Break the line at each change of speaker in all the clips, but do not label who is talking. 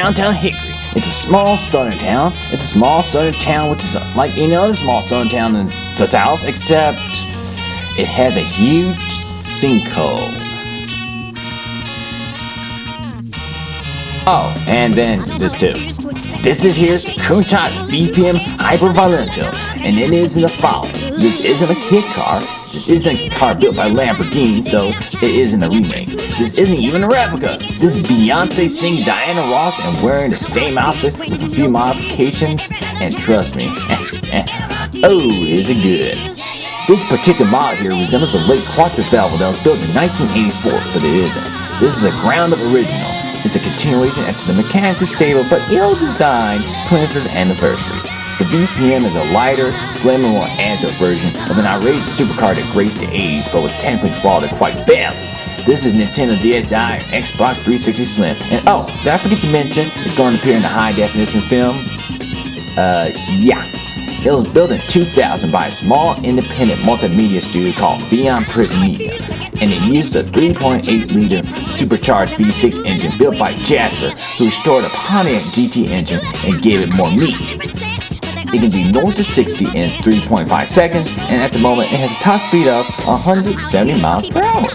downtown Hickory. It's a small southern town. It's a small southern town which is like any other small southern town in the south, except it has a huge sinkhole. Oh, and then this too. This is here's the Countach VPM Hyperviolento, and it is in the following. This isn't a kit car. This isn't a car built by Lamborghini, so it isn't a remake. This isn't even a replica. This is Beyonce singing Diana Ross and wearing the same outfit with a few modifications, and trust me, oh, is it good. This particular model here resembles a late Countach valve that was built in 1984, but it isn't. This is a ground-up original. It's a continuation after the mechanically stable but ill-designed 25th anniversary. The VPM is a lighter, slimmer, more agile version of an outrageous supercar that graced the 80s but was technically flawed and quite badly. This is Nintendo DSi Xbox 360 Slim. And oh, did I forget to mention it's going to appear in the high-definition film? Yeah. It was built in 2000 by a small independent multimedia studio called Beyond Prison Media, and it used a 3.8-liter supercharged V6 engine built by Jasper, who restored a Pontiac GT engine and gave it more meat. It can do north to 60 in 3.5 seconds, and at the moment it has a top speed of 170 miles per hour.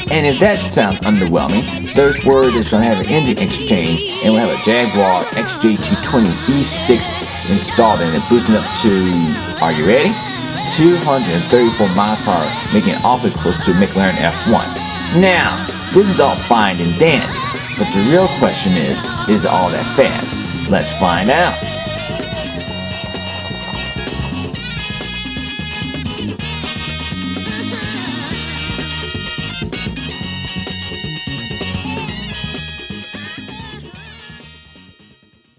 And if that sounds underwhelming, there's word it's going to have an engine exchange and will have a Jaguar XJ220 V6 installed in it, boosting up to, are you ready? 234 miles per hour, making it awfully close to McLaren F1. Now, this is all fine and dandy, but the real question is it all that fast? Let's find out.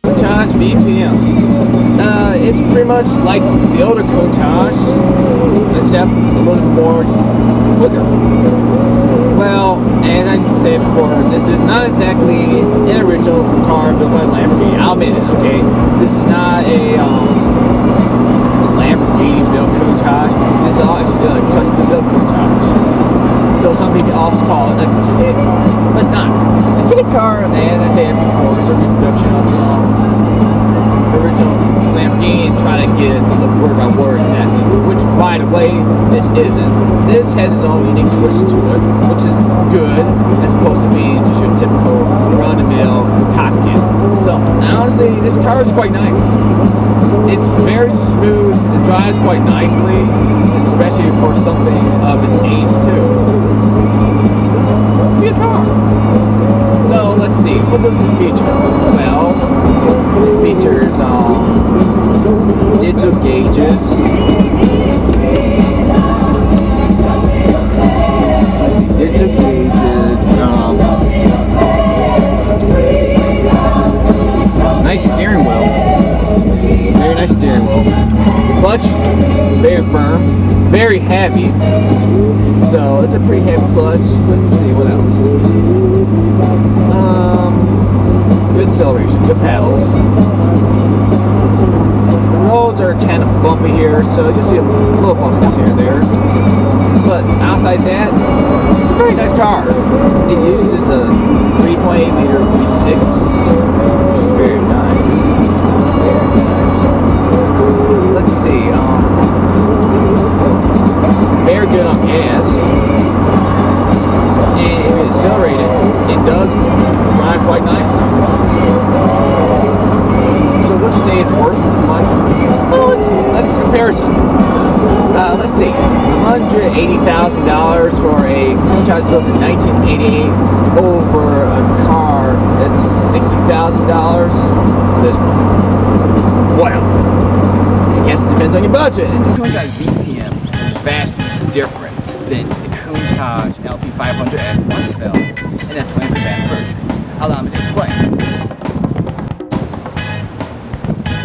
Countach VPM. It's pretty much like the older Countach, except a little more quicker. Well, as I said before, this is not exactly an original car built by Lamborghini. I'll admit it, okay? This is not a Lamborghini built Countach. This is actually a custom built Countach. So some people also call it a kit, but it's not. A kit car, as I said before, is a reproduction of the original Lamborghini and trying to get it to the word by word exactly. Which, by the way, this isn't. This has its own unique twist to it, which is good, as opposed to being just your typical run-of-the-mill cockpit. So, honestly, this car is quite nice. It's very smooth. It drives quite nicely, especially for something of its age, too. It's a good car. So, let's see. What does it feature? Well, it features digital gauges. Let's see, digital gauges. Nice steering wheel. Very nice steering wheel. The clutch, very firm, very heavy. So it's a pretty heavy clutch. Let's see what else. Good acceleration, good pedals. The roads are kind of bumpy here, so you'll see a little bumpiness here and there. But outside that, it's a very nice car. It uses a 3.8-liter V6, which is very nice. Very nice. Let's see. Very good on gas. And if you accelerate it does ride quite nicely. So would you say it's worth money? Well, that's the comparison. Let's see, $180,000 for a Countach built in 1988 over a car that's $60,000. This one. Well, I guess it depends on your budget. The Countach VPM is vastly different than the Countach LP500S Countach valve and that 25th anniversary. Allow me to explain.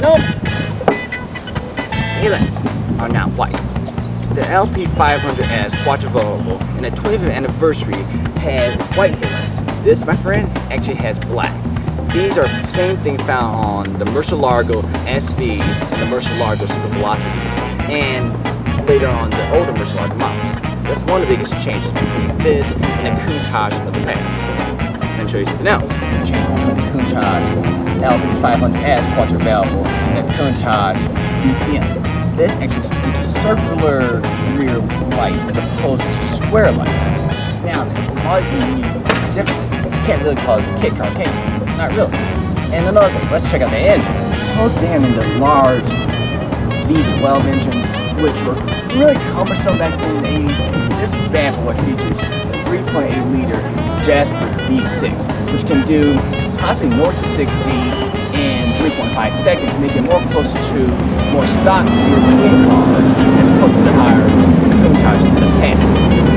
Nope. Headlights are not white. The LP500S quadrifocal and the 25th anniversary had white headlights. This, my friend, actually has black. These are the same thing found on the Murcielago SV and the Murcielago Super Velocity, and later on the older Murcielago models. That's one of the biggest changes between this and the Countach of the past.
and show you something else.
The Countach LB500S quads available in the Countach VPM. This actually features circular rear lights as opposed to square lights. Now, the large differences, you can't really call this a kit car, can you? Not really. And another thing, let's check out the engine. Most damn the large V12 engines, which were really cumbersome back in the 80s. This bad boy features a 3.8-liter Jasper V6, which can do possibly north of 60 in 3.5 seconds, making it more close to more stock European cars as opposed to the higher Countachs in the past.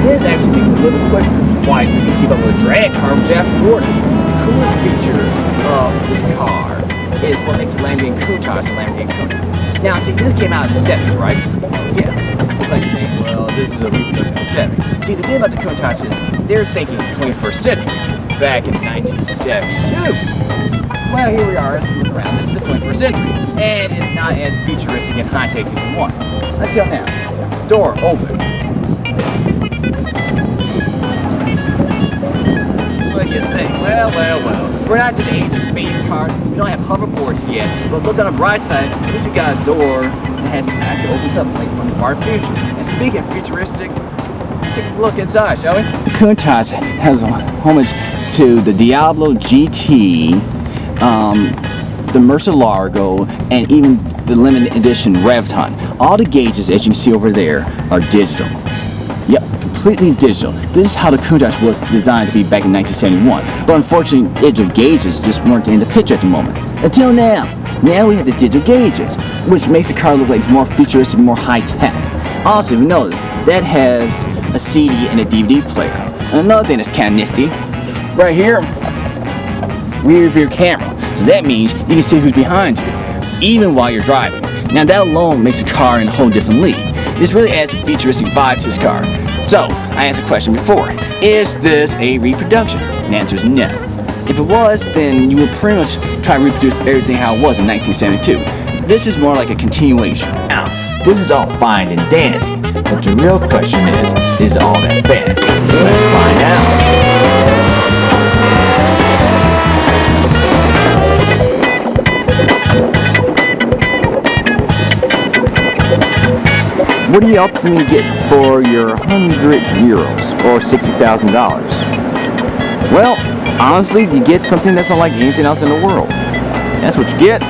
This actually makes it a little bit quicker. Why? Because it can keep up with a drag car with Jeff Gordon. The coolest feature of this car is what makes a Lamborghini Countach a Lamborghini Countach. Now, see, this came out in the 70s, right? Yeah. It's like saying, well, this is a reproduction of the 70s. See, the thing about the Countach is they're thinking 21st century back in 1972. Well, here we are, look around, this is the 21st century, and it's not as futuristic and high-tech as you want. Until now, door open. What do you think? Well, we're not to the age of space cars, we don't have hoverboards yet, but look on the bright side, at least we got a door that has actually opens up, like from the far future. And speaking of futuristic, let's take a look inside, shall we? Countach has a homage to the Diablo GT, the Murcielago, and even the limited edition Revton. All the gauges, as you can see over there, are digital. Yep, completely digital. This is how the Countach was designed to be back in 1971. But unfortunately, digital gauges just weren't in the picture at the moment. Until now. Now we have the digital gauges, which makes the car look like it's more futuristic, more high-tech. Also, if you notice, that has a CD and a DVD player. And another thing that's kind of nifty, right here, rear view camera. So that means you can see who's behind you, even while you're driving. Now that alone makes the car in a whole different league. This really adds a futuristic vibe to this car. So, I asked a question before, is this a reproduction? And the answer is no. If it was, then you would pretty much try to reproduce everything how it was in 1972. This is more like a continuation.
Now, this is all fine and dandy, but the real question is all that fancy? Let's find out.
What do you ultimately get for your €100 or $60,000? Well, honestly, you get something that's unlike anything else in the world. That's what you get.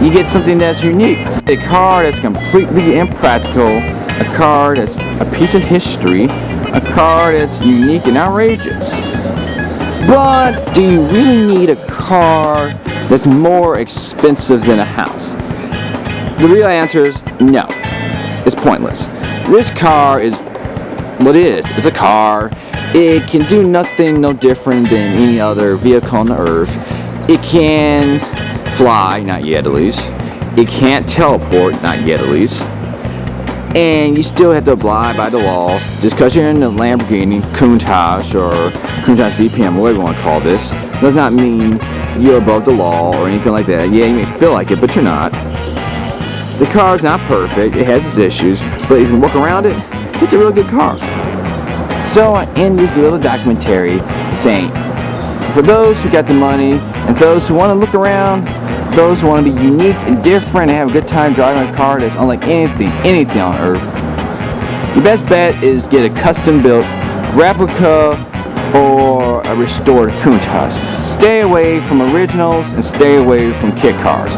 You get something that's unique. It's a car that's completely impractical, a car that's a piece of history, a car that's unique and outrageous. But do you really need a car that's more expensive than a house? The real answer is no. It's pointless. This car is what it is. It's a car. It can do nothing no different than any other vehicle on the earth. It can fly, not yet at least. It can't teleport, not yet at least. And you still have to abide by the law. Just because you're in the Lamborghini Countach or Countach VPM, whatever you want to call this, does not mean you're above the law or anything like that. Yeah, you may feel like it, but you're not. The car is not perfect, it has its issues, but if you can work around it, it's a real good car. So I end this little documentary saying, for those who got the money, and those who want to look around, those who want to be unique and different and have a good time driving a car that's unlike anything on earth, your best bet is get a custom built replica or a restored Countach. Stay away from originals and stay away from kit cars.